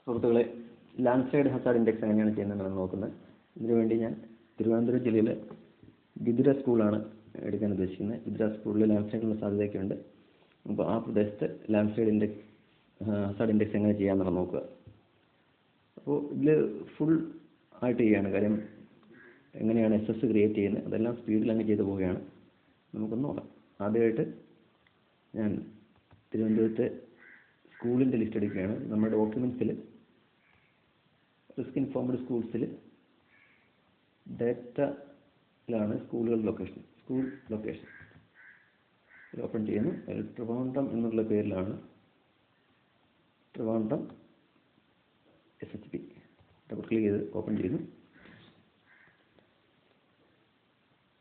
സുഹൃത്തുക്കളെ, landslide Hazard index എങ്ങനെയാണ് ചെയ്യുന്നതെന്നാണ് നോക്കുന്നത്. ഇതിനുവേണ്ടി ഞാൻ തിരുവനന്തപുരം ജില്ലയിലെ ബിദുര സ്കൂളാണ് എടുക്കാൻ ഉദ്ദേശിക്കുന്നത്. ബിദുര സ്കൂളിൽ ലാൻഡ്സ്ലൈഡിനുള്ള സാധ്യതയൊക്കെ ഉണ്ട്. അപ്പോൾ ആ പ്രദേശത്ത് ലാൻഡ്സ്ലൈഡ് ഇൻഡെക്സ് ഹസാർഡ് ഇൻഡെക്സ് എങ്ങനെ ചെയ്യാമെന്നാണ് നോക്കുക. അപ്പോൾ ഇതിൽ ഫുൾ ആയിട്ട് ചെയ്യുകയാണ്. കാര്യം എങ്ങനെയാണ് SS ക്രിയേറ്റ് ചെയ്യുന്നത് അതെല്ലാം സ്പീഡിൽ തന്നെ ചെയ്തു പോവുകയാണ്. നമുക്കൊന്ന് നോക്കാം. ആദ്യമായിട്ട് ഞാൻ തിരുവനന്തപുരത്തെ സ്കൂളിൻ്റെ ലിസ്റ്റ് എടുക്കുകയാണ്. നമ്മുടെ ഡോക്യുമെൻറ്റ്സിൽ റിസ്ക് ഇൻഫോംഡ് സ്കൂൾസിൽ ഡേറ്റയിലാണ് സ്കൂളുകളുടെ ലൊക്കേഷൻ, സ്കൂൾ ലൊക്കേഷൻ ഓപ്പൺ ചെയ്യുന്നു. ട്രിവാൻഡ്രം എന്നുള്ള പേരിലാണ് ട്രിവാൻഡ്രം SHP. ഡബിൾ ക്ലിക്ക് ചെയ്ത് ഓപ്പൺ ചെയ്യുന്നു.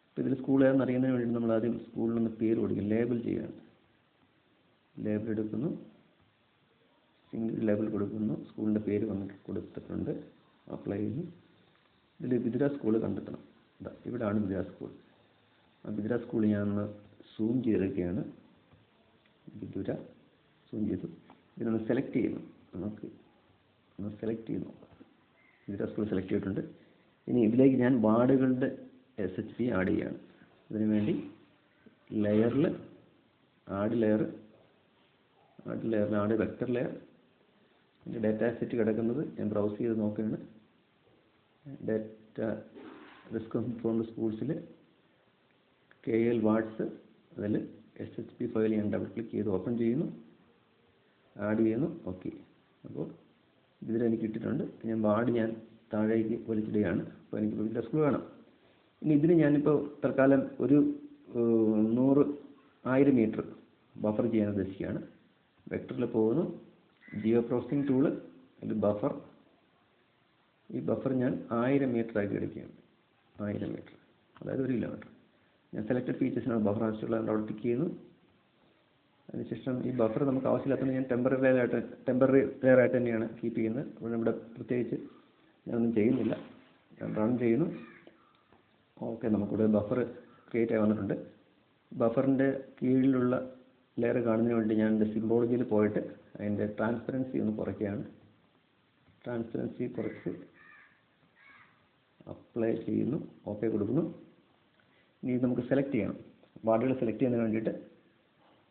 ഇപ്പോൾ ഇതിൽ സ്കൂൾ ഏതെന്ന് അറിയുന്നതിന് വേണ്ടി നമ്മൾ ആദ്യം സ്കൂളിലൊന്ന് പേര് കൊടുക്കും, ലേബൽ ചെയ്യുകയാണ്. ലേബൽ എടുക്കുന്നു, സിംഗിൾ ലേബൽ കൊടുക്കുന്നു, സ്കൂളിൻ്റെ പേര് കൊടുത്തിട്ടുണ്ട്, അപ്ലൈ ചെയ്യുന്നു. ഇതിൽ ബിദുര സ്കൂൾ കണ്ടെത്തണം. ഇവിടെയാണ് ബിദുര സ്കൂൾ. ആ ബിദുര സ്കൂൾ ഞാനൊന്ന് സൂം ചെയ്തെടുക്കുകയാണ്. ബിദുര സൂം ചെയ്തു. ഇതിനൊന്ന് സെലക്ട് ചെയ്യുന്നു. നമുക്ക് ഒന്ന് സെലക്ട് ചെയ്ത് നോക്കാം. ബിദുര സ്കൂൾ സെലക്ട് ചെയ്തിട്ടുണ്ട്. ഇനി ഇതിലേക്ക് ഞാൻ വാർഡുകളുടെ SHP ആഡ് ചെയ്യുകയാണ്. അതിനുവേണ്ടി ലെയറിൽ add layer, add vector layer. എൻ്റെ ഡാറ്റ സെറ്റ് കിടക്കുന്നത് ഞാൻ ബ്രൗസ് ചെയ്ത് നോക്കുകയാണ്. ഡാറ്റ റിസ്ക് ഇൻഫോംഡ് സ്കൂൾസിൽ KL വാർഡ്സ്, അതിൽ SHP ഫയൽ ഞാൻ ഡബിൾ ക്ലിക്ക് ചെയ്ത് ഓപ്പൺ ചെയ്യുന്നു, ആഡ് ചെയ്യുന്നു. ഓക്കെ. അപ്പോൾ ഇതിൽ എനിക്ക് ഇട്ടിട്ടുണ്ട്. ഞാൻ താഴേക്ക് വലിച്ചിടുകയാണ്. അപ്പോൾ എനിക്ക് ബിദുര സ്കൂൾ വേണം. ഇനി ഇതിന് ഞാനിപ്പോൾ തൽക്കാലം ഒരു 1000 മീറ്റർ ബഫർ ചെയ്യാൻ ഉദ്ദേശിക്കുകയാണ്. വെക്ടറിൽ പോകുന്നു, ജിയോ പ്രോസസ്സിംഗ് ടൂള്, അതിൽ ബഫർ. ഈ ബഫർ ഞാൻ 1000 മീറ്റർ ആക്കി എടുക്കുകയാണ്. 1000 മീറ്റർ, അതായത് 1 കിലോമീറ്റർ. ഞാൻ സെലക്റ്റഡ് ഫീച്ചേഴ്സിനാണ് ബഫർ ആവശ്യമുള്ളത്, അവിടെ ടിക്ക് ചെയ്യുന്നു. അതിനുശേഷം ഈ ബഫർ നമുക്ക് ആവശ്യമില്ലാത്തത് ഞാൻ ടെമ്പററി ലെയർ ആയിട്ട് തന്നെയാണ് കീപ്പ് ചെയ്യുന്നത്. അപ്പോൾ ഇവിടെ പ്രത്യേകിച്ച് ഞാനൊന്നും ചെയ്യുന്നില്ല. ഞാൻ റൺ ചെയ്യുന്നു. ഓക്കെ, നമുക്കിവിടെ ബഫർ ക്രിയേറ്റ് ആയി വന്നിട്ടുണ്ട്. ബഫറിൻ്റെ കീഴിലുള്ള ലെയർ കാണുന്നതിന് വേണ്ടി ഞാൻ എൻ്റെ സിംബോളജിയിൽ പോയിട്ട് അതിൻ്റെ ട്രാൻസ്പെറൻസി ഒന്ന് കുറയ്ക്കുകയാണ്. ട്രാൻസ്പെറൻസി കുറച്ച് അപ്ലൈ ചെയ്യുന്നു. ഓക്കെ കൊടുക്കുന്നു. ഇനി നമുക്ക് സെലക്ട് ചെയ്യണം. വാർഡുകൾ സെലക്ട് ചെയ്യുന്നതിന് വേണ്ടിയിട്ട്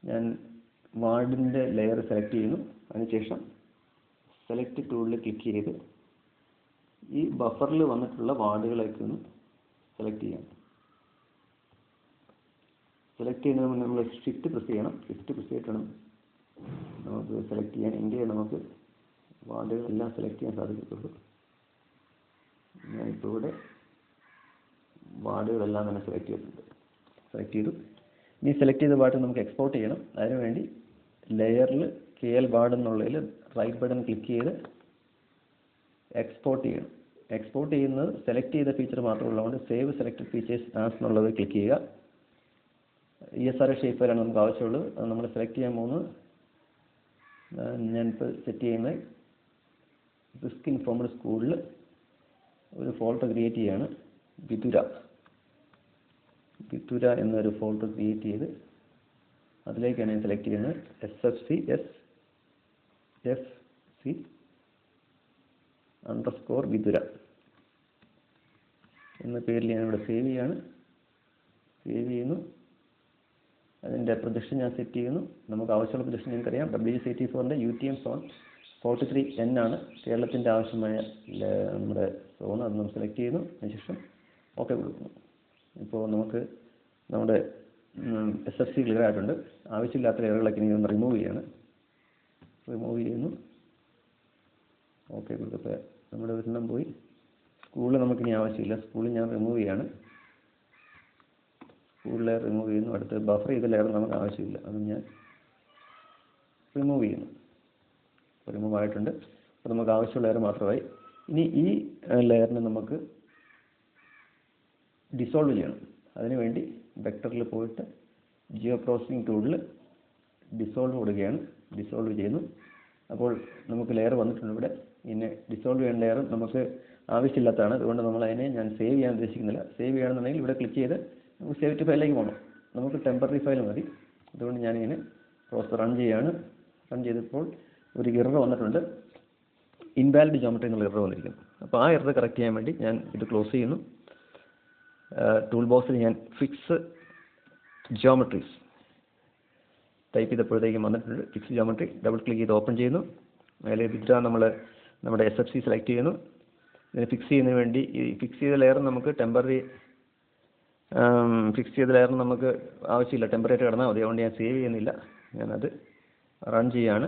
ഞാൻ വാർഡിൻ്റെ ലെയർ സെലക്ട് ചെയ്യുന്നു. അതിനുശേഷം സെലക്ട് ടൂളിൽ ക്ലിക്ക് ചെയ്ത് ഈ ബഫറിൽ വന്നിട്ടുള്ള വാർഡുകളൊക്കെ ഒന്ന് സെലക്ട് ചെയ്യാം. സെലക്ട് ചെയ്യുന്നതിന് മുന്നേ നമ്മൾ ഷിഫ്റ്റ് പ്രസ് ചെയ്യണം. ഷിഫ്റ്റ് പ്രസ് ചെയ്തിട്ട് വേണം നമുക്ക് സെലക്ട് ചെയ്യാൻ. എങ്കിലേ നമുക്ക് വാർഡുകളെല്ലാം സെലക്ട് ചെയ്യാൻ സാധിക്കത്തുള്ളൂ. ഞാനിപ്പോൾ ഇവിടെ വാർഡുകളെല്ലാം തന്നെ സെലക്ട് ചെയ്തു. ഇനി സെലക്ട് ചെയ്ത വാർഡ് നമുക്ക് എക്സ്പോർട്ട് ചെയ്യണം. അതിനുവേണ്ടി ലെയറിൽ KL വാർഡ് എന്നുള്ളതിൽ റൈറ്റ് ബട്ടൺ ക്ലിക്ക് ചെയ്ത് എക്സ്പോർട്ട് ചെയ്യണം. എക്സ്പോർട്ട് ചെയ്യുന്നത് സെലക്ട് ചെയ്ത ഫീച്ചർ മാത്രമുള്ളതുകൊണ്ട് സേവ് സെലക്റ്റഡ് ഫീച്ചേഴ്സ് ആസ് എന്നുള്ളത് ക്ലിക്ക് ചെയ്യുക. ESR ഷേപ്പ് ഫയലാണ് നമുക്ക് ആവശ്യമുള്ളത്. അത് നമ്മൾ സെലക്ട് ചെയ്യാൻ പോകുന്നത്. ഞാനിപ്പോൾ സെറ്റ് ചെയ്യുന്നത് റിസ്ക് ഇൻഫോംഡ് സ്കൂളിൽ ഒരു ഫോൾഡർ ക്രിയേറ്റ് ചെയ്യുകയാണ്. ബിദുര എന്നൊരു ഫോൾഡർ ക്രിയേറ്റ് ചെയ്ത് അതിലേക്കാണ് ഞാൻ സെലക്ട് ചെയ്യുന്നത്. SFC_ബിദുര എന്ന പേരിൽ ഞാനിവിടെ സേവ് ചെയ്യുന്നു. അതിൻ്റെ പ്രൊജക്ഷൻ ഞാൻ സെറ്റ് ചെയ്യുന്നു. നമുക്ക് ആവശ്യമുള്ള പ്രൊജക്ഷൻ നിങ്ങൾക്കറിയാം. WS84ൻ്റെ UTM സോൺ 43N ആണ് കേരളത്തിൻ്റെ ആവശ്യമായ നമ്മുടെ സോൺ. അത് നമ്മൾ സെലക്ട് ചെയ്യുന്നു. അതിനുശേഷം ഓക്കെ കൊടുക്കുന്നു. ഇപ്പോൾ നമുക്ക് നമ്മുടെ SFC ക്ലിയർ ആയിട്ടുണ്ട്. ആവശ്യമില്ലാത്ത ലെയറുകളൊക്കെ ഇനി ഒന്ന് റിമൂവ് ചെയ്യുന്നു. ഓക്കെ കൊടുത്തപ്പോൾ നമ്മുടെ ഒരെണ്ണം പോയി. സ്കൂളിൽ നമുക്കിനി ആവശ്യമില്ല. സ്കൂളിൽ ഞാൻ റിമൂവ് ചെയ്യാണ്. സ്കൂൾ ലെയർ റിമൂവ് ചെയ്യുന്നു. അടുത്ത് ബഫർ ചെയ്ത ലെയർ നമുക്ക് ആവശ്യമില്ല, അത് ഞാൻ റിമൂവ് ചെയ്യുന്നു. റിമൂവ് ആയിട്ടുണ്ട്. അപ്പോൾ നമുക്ക് ആവശ്യമുള്ള ലെയർ മാത്രമായി. ഇനി ഈ ലെയറിനെ നമുക്ക് ഡിസോൾവ് ചെയ്യണം. അതിനുവേണ്ടി വെക്ടറിൽ പോയിട്ട് ജിയോ പ്രോസസ്സിംഗ് ടൂളിൽ ഡിസോൾവ് കൊടുക്കുകയാണ്. ഡിസോൾവ് ചെയ്യുന്നു. അപ്പോൾ നമുക്ക് ലെയർ വന്നിട്ടുണ്ട് ഇവിടെ. ഇനി ഡിസോൾവ് ചെയ്യുന്ന ലെയർ നമുക്ക് ആവശ്യമില്ലാത്തതാണ്. അതുകൊണ്ട് അതിനെ ഞാൻ സേവ് ചെയ്യാൻ ഉദ്ദേശിക്കുന്നില്ല. സേവ് ചെയ്യണമെന്നുണ്ടെങ്കിൽ ഇവിടെ ക്ലിക്ക് ചെയ്ത് നമുക്ക് സേവ് ടു ഫയലിലേക്ക് പോകണം. നമുക്ക് ടെമ്പററി ഫയൽ മതി. അതുകൊണ്ട് ഞാനിങ്ങനെ പ്രോസസ്സ് റൺ ചെയ്യാണ്. റൺ ചെയ്തപ്പോൾ ഒരു എറർ വന്നിട്ടുണ്ട്. ഇൻവാലിഡ് ജോമെട്രി എന്നുള്ള എറർ വന്നിരിക്കുന്നു. അപ്പോൾ ആ എറർ കറക്റ്റ് ചെയ്യാൻ വേണ്ടി ഞാൻ ഇത് ക്ലോസ് ചെയ്യുന്നു. ടൂൾ ബോക്സിൽ ഞാൻ ഫിക്സ് ജോമെട്രീസ് ടൈപ്പ് ചെയ്തപ്പോഴത്തേക്കും വന്നിട്ടുണ്ട്. ഫിക്സ് ജോമെട്രി ഡബിൾ ക്ലിക്ക് ചെയ്ത് ഓപ്പൺ ചെയ്യുന്നു. അതിൽ വിദ്ര നമ്മൾ നമ്മുടെ SFC സെലക്ട് ചെയ്യുന്നു. ഇതിന് ഫിക്സ് ചെയ്യുന്നതിന് വേണ്ടി ഈ ഫിക്സ് ചെയ്ത ലെയർ നമുക്ക് ഫിക്സ് ചെയ്ത ലെയർ നമുക്ക് ആവശ്യമില്ല, ടെമ്പറേറ്റ് കിടന്നാൽ മതി. അതുകൊണ്ട് ഞാൻ സേവ് ചെയ്യുന്നില്ല, ഞാനത് റൺ ചെയ്യാണ്.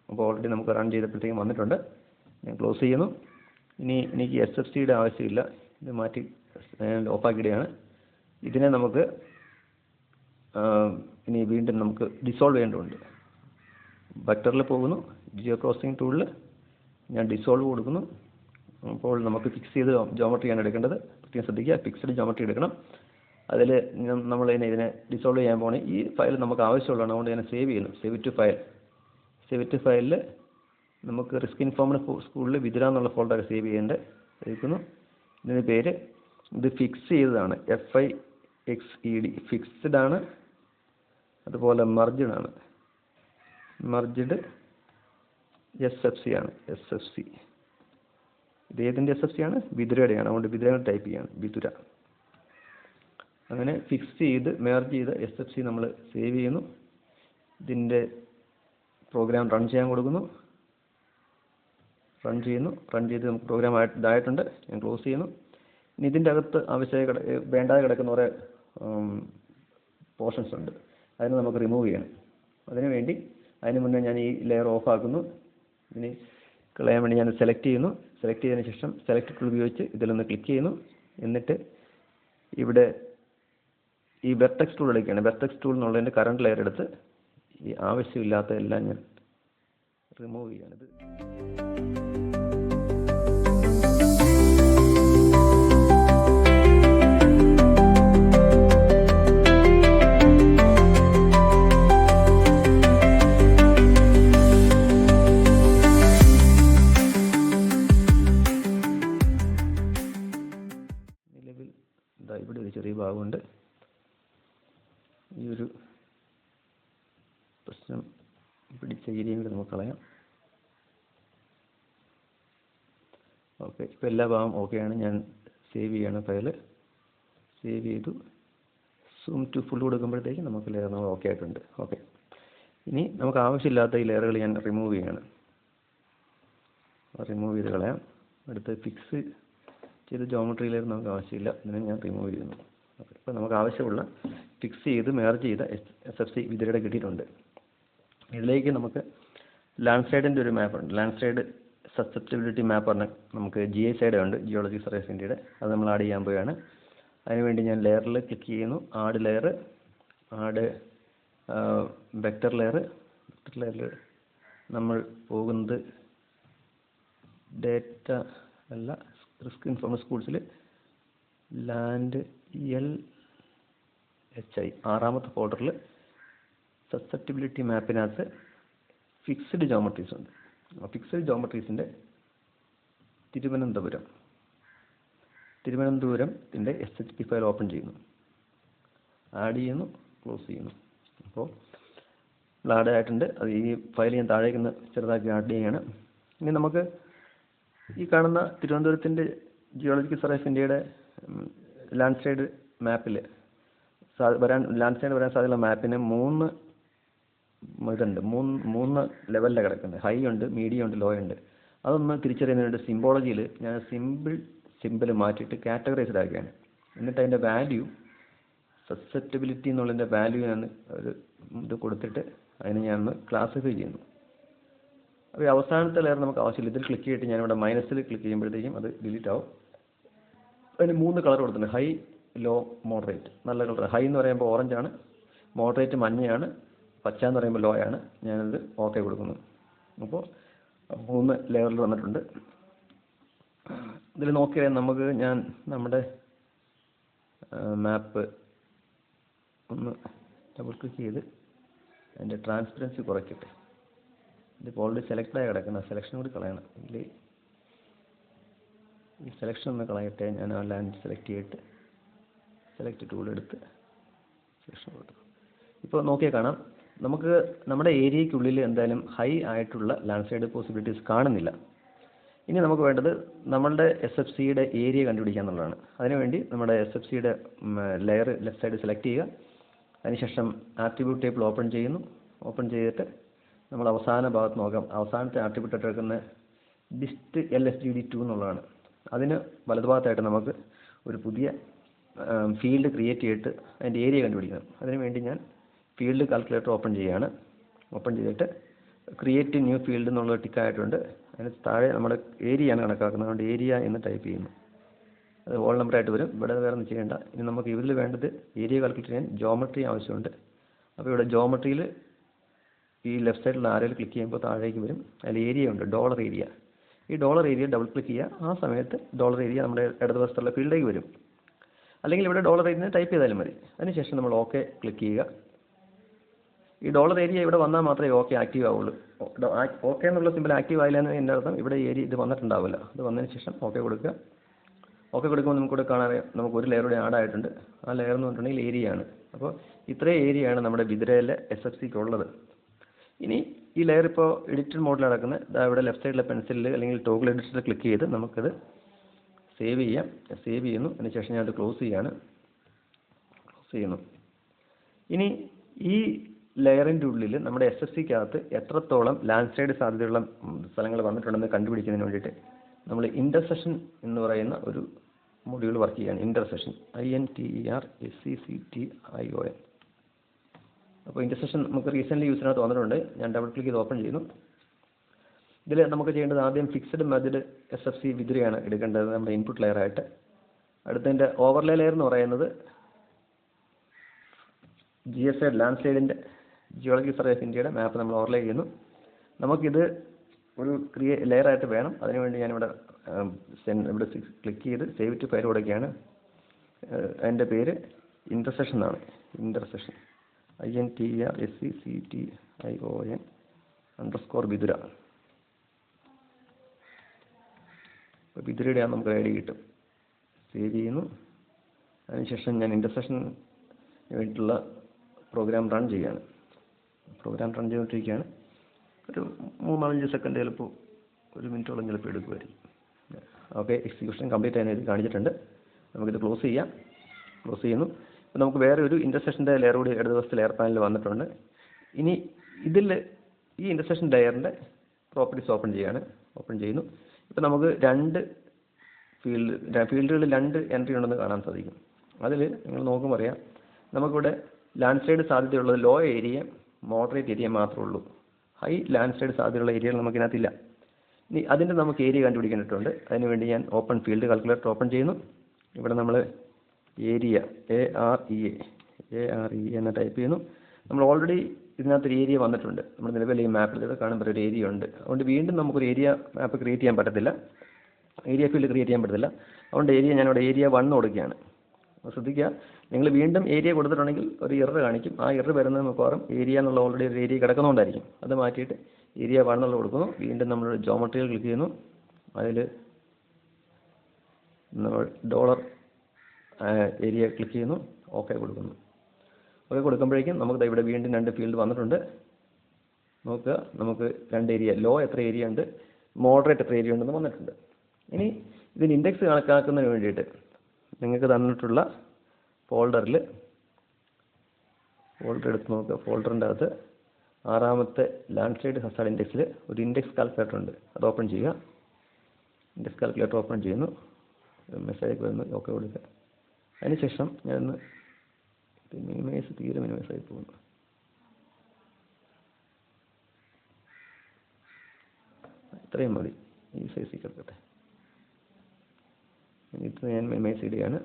അപ്പോൾ ഓൾറെഡി നമുക്ക് റൺ ചെയ്തപ്പോഴത്തേക്കും വന്നിട്ടുണ്ട്. ഞാൻ ക്ലോസ് ചെയ്യുന്നു. ഇനി എനിക്ക് SFCയുടെ ആവശ്യമില്ല, ഇത് മാറ്റി ഓഫാക്കിയിടുകയാണ്. ഇതിനെ നമുക്ക് ഇനി വീണ്ടും നമുക്ക് ഡിസോൾവ് ചെയ്യേണ്ടതുണ്ട്. വെക്ടറിൽ പോകുന്നു, ജിയോ ക്രോസിംഗ് ടൂളിൽ ഞാൻ ഡിസോൾവ് കൊടുക്കുന്നു. അപ്പോൾ നമുക്ക് ഫിക്സ് ചെയ്ത് ജോമെട്രിയാണ് എടുക്കേണ്ടത്. പ്രത്യേകം ശ്രദ്ധിക്കുക, ഫിക്സ്ഡ് ജോമെട്രി എടുക്കണം. അതിൽ നമ്മൾ ഇതിനെ ഡിസോൾവ് ചെയ്യാൻ പോകണേ. ഈ ഫയൽ നമുക്ക് ആവശ്യമുള്ളതാണ്, അതുകൊണ്ട് ഞാൻ സേവ് ചെയ്യുന്നു. സേവ് ടു ഫയലിൽ നമുക്ക് റിസ്ക് ഇൻഫോംഡ് സ്കൂളിൽ വിദ്ര എന്നുള്ള ഫോൾഡർ സേവ് ചെയ്യേണ്ടത് എടുക്കുന്നു. ഇതിൻ്റെ പേര് ഇത് ഫിക്സ് ചെയ്തതാണ്, FIXED, ഫിക്സ്ഡ് ആണ്. അതുപോലെ മർജ്ഡ് ആണ്, മർജ്ഡ് SFC ആണ്, SFC. ഇത് ഏതിൻ്റെ SFC ആണ്? വിതുരയുടെയാണ്. അതുകൊണ്ട് വിതുര ടൈപ്പ് ചെയ്യാണ്, വിതുര. അങ്ങനെ ഫിക്സ് ചെയ്ത് മെർജ് ചെയ്ത് SFC നമ്മൾ സേവ് ചെയ്യുന്നു. ഇതിൻ്റെ പ്രോഗ്രാം റൺ ചെയ്യാൻ കൊടുക്കുന്നു. റൺ ചെയ്ത് നമുക്ക് പ്രോഗ്രാം ഇതായിട്ടുണ്ട്. ഞാൻ ക്ലോസ് ചെയ്യുന്നു. ഇനി ഇതിൻ്റെ അകത്ത് ആവശ്യമായി വേണ്ടാതെ കിടക്കുന്ന കുറേ പോർഷൻസ് ഉണ്ട്, അതിനെ നമുക്ക് റിമൂവ് ചെയ്യണം. അതിന് മുന്നേ ഞാൻ ഈ ലെയർ ഓഫ് ആക്കുന്നു. ഇതിന് കളയാൻ വേണ്ടി ഞാൻ സെലക്ട് ചെയ്യുന്നു. സെലക്ട് ചെയ്തതിന് ശേഷം സെലക്ട് ടൂൾ ഉപയോഗിച്ച് ഇതിലൊന്ന് ക്ലിക്ക് ചെയ്യുന്നു. എന്നിട്ട് ഇവിടെ ഈ വെർട്ടെക്സ് ടൂൾ എടുക്കുകയാണ്. വെർട്ടെക്സ് ടൂൾ എന്നുള്ളതിൻ്റെ കറണ്ട് ലെയർ എടുത്ത് ഈ ആവശ്യമില്ലാത്ത എല്ലാം ഞാൻ റിമൂവ് ചെയ്യാണിത്. നിലവിൽ ഇവിടെ ഒരു ചെറിയ ഭാഗമുണ്ട്. ഈ ഒരു പ്രശ്നം പിടിച്ച ഏരിയയും കൂടെ നമുക്ക് കളയാം. ഓക്കെ, ഇപ്പോൾ എല്ലാ ഭാഗം ഓക്കെയാണ്. ഞാൻ സേവ് ചെയ്യാണ് ഫയൽ. സേവ് ചെയ്തു. സൂം ടു ഫുൾ കൊടുക്കുമ്പോഴത്തേക്ക് നമുക്ക് ലെയർ നമ്മൾ ഓക്കെ ആയിട്ടുണ്ട്. ഓക്കെ, ഇനി നമുക്ക് ആവശ്യമില്ലാത്ത ഈ ലെയറുകൾ ഞാൻ റിമൂവ് ചെയ്യാണ്. റിമൂവ് ചെയ്ത് കളയാം. അടുത്ത് ഫിക്സ് ചെയ്ത് ജോമെട്രി ലെയർ നമുക്ക് ആവശ്യമില്ല, ഇതിനെ ഞാൻ റിമൂവ് ചെയ്യുന്നു. ഓക്കെ, ഇപ്പോൾ നമുക്ക് ആവശ്യമുള്ള ഫിക്സ് ചെയ്ത് മെർജ് ചെയ്ത SFC വിദ്രയുടെ കിട്ടിയിട്ടുണ്ട്. ഇതിലേക്ക് നമുക്ക് ലാൻഡ്സ്ലൈഡിൻ്റെ ഒരു മാപ്പുണ്ട്. ലാൻഡ്സ്ലൈഡ് സസെപ്റ്റിബിലിറ്റി മാപ്പ് പറഞ്ഞാൽ നമുക്ക് GISയുടെ ഉണ്ട്, ജിയോളജി സർവേ ഓഫ് ഇന്ത്യയുടെ. അത് നമ്മൾ ആഡ് ചെയ്യാൻ പോവുകയാണ്. അതിനുവേണ്ടി ഞാൻ ലെയറിൽ ക്ലിക്ക് ചെയ്യുന്നു. ആഡ് ലെയർ, ആഡ് വെക്ടർ ലെയറിൽ നമ്മൾ പോകുന്നത് ഡേറ്റ അല്ല, റിസ്ക് ഇൻഫോംഡ് സ്കൂൾസിൽ ലാൻഡ് LHI 6ാമത്തെ ഫോൾഡറിൽ സസെപ്റ്റിബിലിറ്റി മാപ്പിനകത്ത് ഫിക്സ്ഡ് ജോമെട്രീസ് ഉണ്ട്. ഫിക്സ്ഡ് ജോമെട്രീസിൻ്റെ തിരുവനന്തപുരത്തിൻ്റെ SHP ഫയൽ ഓപ്പൺ ചെയ്യുന്നു. ആഡ് ചെയ്യുന്നു, ക്ലോസ് ചെയ്യുന്നു. അപ്പോൾ ആഡ് ആയിട്ടുണ്ട്. അത് ഈ ഫയൽ ഞാൻ താഴേക്ക് ചെറുതാക്കി ആഡ് ചെയ്യുകയാണ്. ഇനി നമുക്ക് ഈ കാണുന്ന തിരുവനന്തപുരത്തിൻ്റെ ജിയോളജിക്കൽ സർവേ ഓഫ് ഇന്ത്യയുടെ ലാൻഡ്സ്ലൈഡ് മാപ്പിൽ ലാൻഡ്സ്ലൈഡ് വരാൻ സാധ്യതയുള്ള മാപ്പിന് മൂന്ന് ലെവലിലാണ് കിടക്കുന്നത്. ഹൈ ഉണ്ട്, മീഡിയം ഉണ്ട്, ലോ ഉണ്ട്. അതൊന്ന് തിരിച്ചറിയുന്നതിന് സിംബോളജിയിൽ ഞാൻ സിമ്പിൾ മാറ്റിയിട്ട് കാറ്റഗറൈസ്ഡ് ആക്കുകയാണ്. എന്നിട്ട് അതിൻ്റെ വാല്യൂ സസെപ്റ്റബിലിറ്റി എന്നുള്ളതിൻ്റെ വാല്യൂ ഞാൻ ഒരു ഇത് കൊടുത്തിട്ട് അതിനെ ഞാൻ ഒന്ന് ക്ലാസിഫൈ ചെയ്യുന്നു. അപ്പോൾ അവസാനത്തെ ലെയർ നമുക്ക് ആവശ്യമില്ല. ഇതിൽ ക്ലിക്ക് ചെയ്തിട്ട് ഞാനിവിടെ മൈനസിൽ ക്ലിക്ക് ചെയ്യുമ്പോഴത്തേക്കും അത് ഡിലീറ്റ് ആവും. അതിന് 3 കളർ കൊടുത്തിട്ടുണ്ട്: ഹൈ, ലോ, മോഡറേറ്റ്. നല്ല കളർ. ഹൈ എന്ന് പറയുമ്പോൾ ഓറഞ്ചാണ്, മോഡറേറ്റ് മഞ്ഞയാണ്, പച്ച എന്ന് പറയുമ്പോൾ ലോ ആണ്. ഞാനത് ഓക്കെ കൊടുക്കുന്നു. അപ്പോൾ 3 ലെയറിൽ വന്നിട്ടുണ്ട്. ഇതിൽ നോക്കിയാൽ നമുക്ക് നമ്മുടെ മാപ്പ് ഒന്ന് ഡബിൾ ക്ലിക്ക് ചെയ്ത് അതിൻ്റെ ട്രാൻസ്പെറൻസി കുറയ്ക്കട്ടെ. ഇതിപ്പോൾ ഓൾറെഡി സെലക്റ്റായി കിടക്കുന്ന സെലക്ഷൻ കൂടി കളയണം. ഇതിൽ ഈ സെലക്ഷൻ ഒന്ന് കളയട്ടെ. ഞാൻ ആ ലാൻഡ് സെലക്ട് ചെയ്തിട്ട് സെലക്ട് ടൂൾ എടുത്ത് സെലക്ഷൻ കൊടുത്തു. ഇപ്പോൾ നോക്കിയാൽ കാണാം, നമുക്ക് നമ്മുടെ ഏരിയയ്ക്കുള്ളിൽ എന്തായാലും ഹൈ ആയിട്ടുള്ള ലാൻഡ്സ്ലൈഡ് പോസിബിലിറ്റീസ് കാണുന്നില്ല. ഇനി നമുക്ക് വേണ്ടത് നമ്മളുടെ SFCയുടെ ഏരിയ കണ്ടുപിടിക്കുക എന്നുള്ളതാണ്. അതിനുവേണ്ടി നമ്മുടെ SFCയുടെ ലെയർ ലെഫ്റ്റ് സൈഡ് സെലക്ട് ചെയ്യുക. അതിനുശേഷം ആട്രിബ്യൂട്ട് ടേബിൾ ഓപ്പൺ ചെയ്യുന്നു. ഓപ്പൺ ചെയ്തിട്ട് നമ്മൾ അവസാന ഭാഗത്ത് നോക്കാം. അവസാനത്തെ ആട്രിബ്യൂട്ട് എടുക്കുന്ന ഡിസ്റ്റ് LSGD2 എന്നുള്ളതാണ്. അതിന് വലതുഭാഗത്തായിട്ട് നമുക്ക് ഒരു പുതിയ ഫീൽഡ് ക്രിയേറ്റ് ചെയ്തിട്ട് അതിൻ്റെ ഏരിയ കണ്ടുപിടിക്കണം. അതിനുവേണ്ടി ഞാൻ ഫീൽഡ് കാൽക്കുലേറ്റർ ഓപ്പൺ ചെയ്യുകയാണ്. ഓപ്പൺ ചെയ്തിട്ട് ക്രിയേറ്റ് ന്യൂ ഫീൽഡ് എന്നുള്ള ടിക്കായിട്ടുണ്ട്. അതിന് താഴെ നമ്മുടെ ഏരിയയാണ് കണക്കാക്കുന്നത്. അതുകൊണ്ട് ഏരിയ എന്ന് ടൈപ്പ് ചെയ്യുന്നു. അത് ഹോൾ നമ്പറായിട്ട് വരും. ഇവിടെ വേറെ ഒന്നും ചെയ്യേണ്ട. ഇനി നമുക്ക് ഇതിൽ വേണ്ടത് ഏരിയ കാൽക്കുലേറ്റ് ചെയ്യാൻ ജോമെട്രി ആവശ്യമുണ്ട്. അപ്പോൾ ഇവിടെ ജോമെട്രിയിൽ ഈ ലെഫ്റ്റ് സൈഡിൽ ആരെങ്കിലും ക്ലിക്ക് ചെയ്യുമ്പോൾ താഴേക്ക് വരും. അതിൽ ഏരിയ ഉണ്ട്, ഡോളർ ഏരിയ. ഈ ഡോളർ ഏരിയ ഡബിൾ ക്ലിക്ക് ചെയ്യുക. ആ സമയത്ത് ഡോളർ ഏരിയ നമ്മുടെ ഇടതുവശത്തുള്ള ഫീൽഡിലേക്ക് വരും. അല്ലെങ്കിൽ ഇവിടെ ഡോളർ ഏരിയ ടൈപ്പ് ചെയ്താലും മതി. അതിനുശേഷം നമ്മൾ ഓക്കെ ക്ലിക്ക് ചെയ്യുക. ഈ ഡോളർ ഏരിയ ഇവിടെ വന്നാൽ മാത്രമേ ഓക്കെ ആക്റ്റീവ് ആവുള്ളൂ. ഓക്കെ എന്നുള്ള സിമ്പിൾ ആക്റ്റീവ് ആയില്ല എന്ന് എൻ്റെ അർത്ഥം ഇവിടെ ഏരിയ ഇത് വന്നിട്ടുണ്ടാവില്ല. അത് വന്നതിന് ശേഷം ഓക്കെ കൊടുക്കുക. ഓക്കെ കൊടുക്കുമ്പോൾ നമുക്കിവിടെ കാണാൻ നമുക്ക് ഒരു ലെയർ കൂടെ ആഡ് ആയിട്ടുണ്ട്. ആ ലെയർ എന്ന് പറഞ്ഞിട്ടുണ്ടെങ്കിൽ ഏരിയയാണ്. അപ്പോൾ ഇത്രയും ഏരിയയാണ് നമ്മുടെ വിദ്രയിലെ SFCക്ക് ഉള്ളത്. ഇനി ഈ ലെയർ ഇപ്പോൾ എഡിറ്റഡ് മോഡിൽ നടക്കുന്നത് ഇവിടെ ലെഫ്റ്റ് സൈഡിലെ പെൻസിലിൽ അല്ലെങ്കിൽ ടോഗിൾ എഡിറ്ററിൽ ക്ലിക്ക് ചെയ്ത് നമുക്കത് സേവ് ചെയ്യാം. സേവ് ചെയ്യുന്നു. അതിനുശേഷം ഞാനത് ക്ലോസ് ചെയ്യുന്നു. ഇനി ഈ ലെയറിൻ്റെ ഉള്ളിൽ നമ്മുടെ SFCക്കകത്ത് എത്രത്തോളം ലാൻഡ് സ്ലൈഡ് സാധ്യതയുള്ള സ്ഥലങ്ങൾ വന്നിട്ടുണ്ടെന്ന് കണ്ടുപിടിക്കുന്നതിന് വേണ്ടിയിട്ട് നമ്മൾ ഇൻ്റർസെഷൻ എന്ന് പറയുന്ന ഒരു മൊഡ്യൂൾ വർക്ക് ചെയ്യുകയാണ്. Intercession INTERSECTION. അപ്പോൾ ഇൻ്റർസെഷൻ നമുക്ക് റീസെൻ്റ്ലി യൂസിനകത്ത് വന്നിട്ടുണ്ട്. ഞാൻ ഡബിൾ ക്ലിക്ക് ചെയ്ത് ഓപ്പൺ ചെയ്യുന്നു. ഇതിൽ നമുക്ക് ചെയ്യേണ്ടത് ആദ്യം ഫിക്സഡ് മെത്തഡ് SFC വിദ്രയാണ് എടുക്കേണ്ടത് നമ്മുടെ ഇൻപുട്ട് ലെയറായിട്ട്. അടുത്തതിൻ്റെ ഓവർലേ ലെയർ എന്ന് പറയുന്നത് GSA ലാൻഡ്സ്ലൈഡിൻ്റെ ജിയോളജി സർവേ ഓഫ് ഇന്ത്യയുടെ മാപ്പ് നമ്മൾ ഓവർലേ ചെയ്യുന്നു. നമുക്കിത് ഒരു ലെയറായിട്ട് വേണം. അതിനുവേണ്ടി ഞാനിവിടെ ഇവിടെ ക്ലിക്ക് ചെയ്ത് സേവ് ടു ഫയൽ കൊടുക്കുകയാണ്. അതിൻ്റെ പേര് ഇൻ്റർസെഷൻ എന്നാണ്. Intercession INTERSECTION _ വിദുര. അപ്പോൾ വിദുരയുടെ നമുക്ക് ഐഡി കിട്ടും. സേവ് ചെയ്യുന്നു. അതിനുശേഷം ഞാൻ ഇൻ്റർസെഷന് വേണ്ടിയിട്ടുള്ള പ്രോഗ്രാം റൺ ചെയ്യുകയാണ്. പ്രോഗ്രാം റൺ ചെയ്തുകൊണ്ടിരിക്കുകയാണ്. ഒരു 3-4 സെക്കൻഡ് ചിലപ്പോൾ 1 മിനിറ്റോളം ചിലപ്പോൾ എടുക്കുമായിരിക്കും. ഓക്കെ, എക്സിക്യൂഷൻ കംപ്ലീറ്റ് ആയതിന് കാണിച്ചിട്ടുണ്ട്. നമുക്കിത് ക്ലോസ് ചെയ്യാം. ക്ലോസ് ചെയ്യുന്നു. അപ്പോൾ നമുക്ക് വേറെ ഒരു ഇൻ്റർസെഷൻ്റെ ലെയർ കൂടി ഇടതുവശത്ത് ലെയർ പാനലിൽ വന്നിട്ടുണ്ട്. ഇനി ഇതിൽ ഈ ഇൻ്റർസെഷൻ ലെയറിൻ്റെ പ്രോപ്പർട്ടീസ് ഓപ്പൺ ചെയ്യുന്നു. ഇപ്പോൾ നമുക്ക് 2 ഫീൽഡുകളിൽ 2 എൻട്രി ഉണ്ടെന്ന് കാണാൻ സാധിക്കും. അതിൽ നിങ്ങൾ നോക്കുമ്പോൾ അറിയാം നമുക്കിവിടെ ലാൻഡ് സ്ലൈഡ് സാധ്യതയുള്ളത് ലോ ഏരിയ, മോഡറേറ്റ് ഏരിയ മാത്രമേ ഉള്ളൂ. ഹൈ ലാൻഡ് സ്ലൈഡ് സാധ്യതയുള്ള ഏരിയകൾ നമുക്കിതിനകത്തില്ല. ഇനി അതിൻ്റെ നമുക്ക് ഏരിയ കണ്ടുപിടിക്കേണ്ടിട്ടുണ്ട്. അതിനുവേണ്ടി ഞാൻ ഓപ്പൺ ഫീൽഡ് കാൽക്കുലേറ്റർ ഓപ്പൺ ചെയ്യുന്നു. ഇവിടെ നമ്മൾ ഏരിയ AREA എന്ന് ടൈപ്പ് ചെയ്യുന്നു. നമ്മൾ ഓൾറെഡി ഇതിനകത്തൊരു ഏരിയ വന്നിട്ടുണ്ട്. നമ്മൾ നിലവിൽ ഈ മാപ്പിൽ കാണുമ്പോൾ ഒരു ഏരിയ ഉണ്ട്. അതുകൊണ്ട് വീണ്ടും നമുക്കൊരു ഏരിയ മാപ്പ് ക്രിയേറ്റ് ചെയ്യാൻ പറ്റത്തില്ല. ഏരിയ ഫീൽഡ് ക്രിയേറ്റ് ചെയ്യാൻ പറ്റത്തില്ല. അതുകൊണ്ട് ഞാനിവിടെ ഏരിയ 1 കൊടുക്കുകയാണ്. ശ്രദ്ധിക്കുക, നിങ്ങൾ വീണ്ടും ഏരിയ കൊടുത്തിട്ടുണ്ടെങ്കിൽ ഒരു എറർ കാണിക്കും. ആ എറർ വരുന്നത് മിക്കവാറും ഏരിയ എന്നുള്ള ഓൾറെഡി ഒരു ഏരിയ കിടക്കുന്നതുകൊണ്ടായിരിക്കും. അത് മാറ്റിയിട്ട് ഏരിയ 1 എന്നുള്ള കൊടുക്കുന്നു. വീണ്ടും നമ്മൾ ജോമെട്രിയിൽ ക്ലിക്ക് ചെയ്യുന്നു. അതിൽ നമ്മൾ ഡോളർ ഏരിയ ക്ലിക്ക് ചെയ്യുന്നു. ഓക്കെ കൊടുക്കുന്നു. ഓക്കെ കൊടുക്കുമ്പോഴേക്കും നമുക്ക് ഇവിടെ വീണ്ടും 2 ഫീൽഡ് വന്നിട്ടുണ്ട്. നോക്കുക, നമുക്ക് 2 ഏരിയ, ലോ എത്ര ഏരിയ ഉണ്ട്, മോഡറേറ്റ് എത്ര ഏരിയ ഉണ്ടെന്ന് വന്നിട്ടുണ്ട്. ഇനി ഇതിന് ഇൻഡെക്സ് കണക്കാക്കുന്നതിന് വേണ്ടിയിട്ട് നിങ്ങൾക്ക് തന്നിട്ടുള്ള ഫോൾഡർ എടുത്ത് നോക്കുക. ഫോൾഡറിൻ്റെ അകത്ത് 6ാമത്തെ ലാൻഡ് സ്ലൈഡ് ഹസാർഡ് ഇൻഡെക്സിൽ ഒരു ഇൻഡെക്സ് കാൽക്കുലേറ്റർ ഉണ്ട്. അത് ഓപ്പൺ ചെയ്യുക. ഇൻഡെക്സ് കാൽക്കുലേറ്റർ ഓപ്പൺ ചെയ്യുന്നു. മെസ്സേജ് വരുന്നു. ഓക്കെ കൊടുക്കുക. അതിനുശേഷം ഞാനൊന്ന് തീരെ മിനിമൈസ് ആയി പോകുന്നു. ഇത്രയും മതി. ഈ സൈസിൽ കിടക്കട്ടെ. ഇത് ഞാൻ മിനിമൈസ് ചെയ്യുകയാണ്.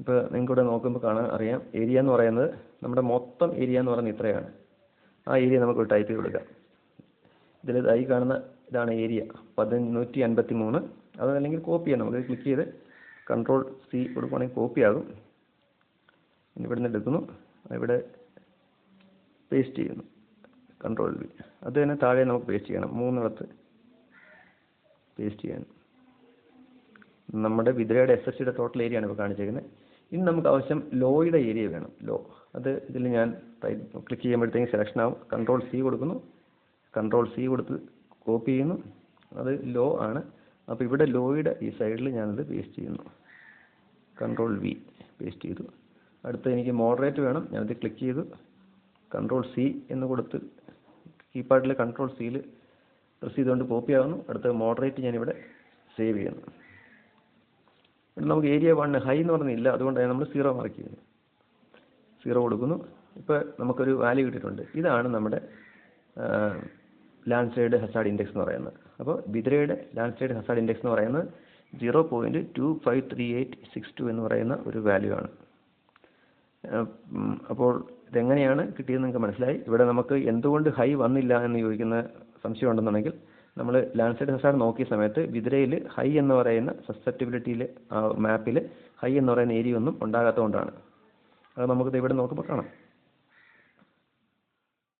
ഇപ്പോൾ നിങ്ങൾക്കിവിടെ നോക്കുമ്പോൾ അറിയാം ഏരിയ എന്ന് പറയുന്നത് നമ്മുടെ മൊത്തം ഏരിയ എന്ന് പറയുന്നത് ഇത്രയാണ്. ആ ഏരിയ നമുക്ക് ടൈപ്പ് ചെയ്ത് കൊടുക്കാം. ഇതിൽ ഈ കാണുന്ന ഇതാണ് ഏരിയ 1153. അതല്ലെങ്കിൽ കോപ്പി ചെയ്യാം. നമുക്ക് ക്ലിക്ക് ചെയ്ത് Ctrl+C കൊടുക്കുകയാണെങ്കിൽ കോപ്പി ആകും. ഇവിടെ നിന്ന് എടുക്കുന്നു, ഇവിടെ പേസ്റ്റ് ചെയ്യുന്നു. Ctrl+V. അത് തന്നെ താഴെ നമുക്ക് പേസ്റ്റ് ചെയ്യണം. 3 പേസ്റ്റ് ചെയ്യാൻ. നമ്മുടെ വിദ്രയുടെ SFCയുടെ ടോട്ടൽ ഏരിയ ആണ് ഇപ്പോൾ കാണിച്ചിരിക്കുന്നത്. ഇനി നമുക്ക് ആവശ്യം ലോയുടെ ഏരിയ വേണം. ലോ അത് ഇതിൽ ഞാൻ ക്ലിക്ക് ചെയ്യുമ്പോഴത്തേക്കും സെലക്ഷൻ ആവും. Ctrl+C കൊടുക്കുന്നു. Ctrl+C കൊടുത്ത് കോപ്പി ചെയ്യുന്നു. അത് ലോ ആണ്. അപ്പോൾ ഇവിടെ ലോയുടെ ഈ സൈഡിൽ ഞാനത് പേസ്റ്റ് ചെയ്യുന്നു. കൺട്രോൾ വി പേസ്റ്റ് ചെയ്തു. അടുത്ത് എനിക്ക് മോഡറേറ്റ് വേണം. ഞാനത് ക്ലിക്ക് ചെയ്തു കൺട്രോൾ സി എന്ന് കൊടുത്ത് കീപാഡിൽ കൺട്രോൾ സിയിൽ പ്രസ് ചെയ്തുകൊണ്ട് കോപ്പി ആകുന്നു. അടുത്ത മോഡറേറ്റ് ഞാനിവിടെ സേവ് ചെയ്യുന്നു. ഇവിടെ നമുക്ക് ഏരിയ 1 ഹൈ എന്ന് പറഞ്ഞില്ല, അതുകൊണ്ടാണ് നമ്മൾ 0 മാർക്ക് ചെയ്യുന്നത്. 0 കൊടുക്കുന്നു. ഇപ്പോൾ നമുക്കൊരു വാല്യൂ കിട്ടിയിട്ടുണ്ട്. ഇതാണ് നമ്മുടെ ലാൻഡ്സ്ലൈഡ് ഹസാർഡ് ഇൻഡെക്സ് എന്ന് പറയുന്നത്. അപ്പോൾ ബിദ്രയുടെ ലാൻഡ്സ്ലൈഡ് ഹസാർഡ് ഇൻഡെക്സ് എന്ന് പറയുന്നത് 0.253862 എന്ന് പറയുന്ന ഒരു വാല്യൂ ആണ്. അപ്പോൾ ഇതെങ്ങനെയാണ് കിട്ടിയതെന്ന് നിങ്ങൾക്ക് മനസ്സിലായി. ഇവിടെ നമുക്ക് എന്തുകൊണ്ട് ഹൈ വന്നില്ല എന്ന് ചോദിക്കുന്ന സംശയം ഉണ്ടെന്നുണ്ടെങ്കിൽ നമ്മൾ ലാൻഡ്സ്ലൈഡ് ഹസാർഡ് നോക്കിയ സമയത്ത് ബിദ്രയിൽ ഹൈ എന്ന് പറയുന്ന സസെപ്റ്റിബിലിറ്റിയിൽ മാപ്പിൽ ഹൈ എന്ന് പറയുന്ന ഏരിയ ഒന്നും ഉണ്ടാകാത്തതുകൊണ്ടാണ്. അത് നമുക്കിത് ഇവിടെ നോക്കുമ്പോൾ കാണാം.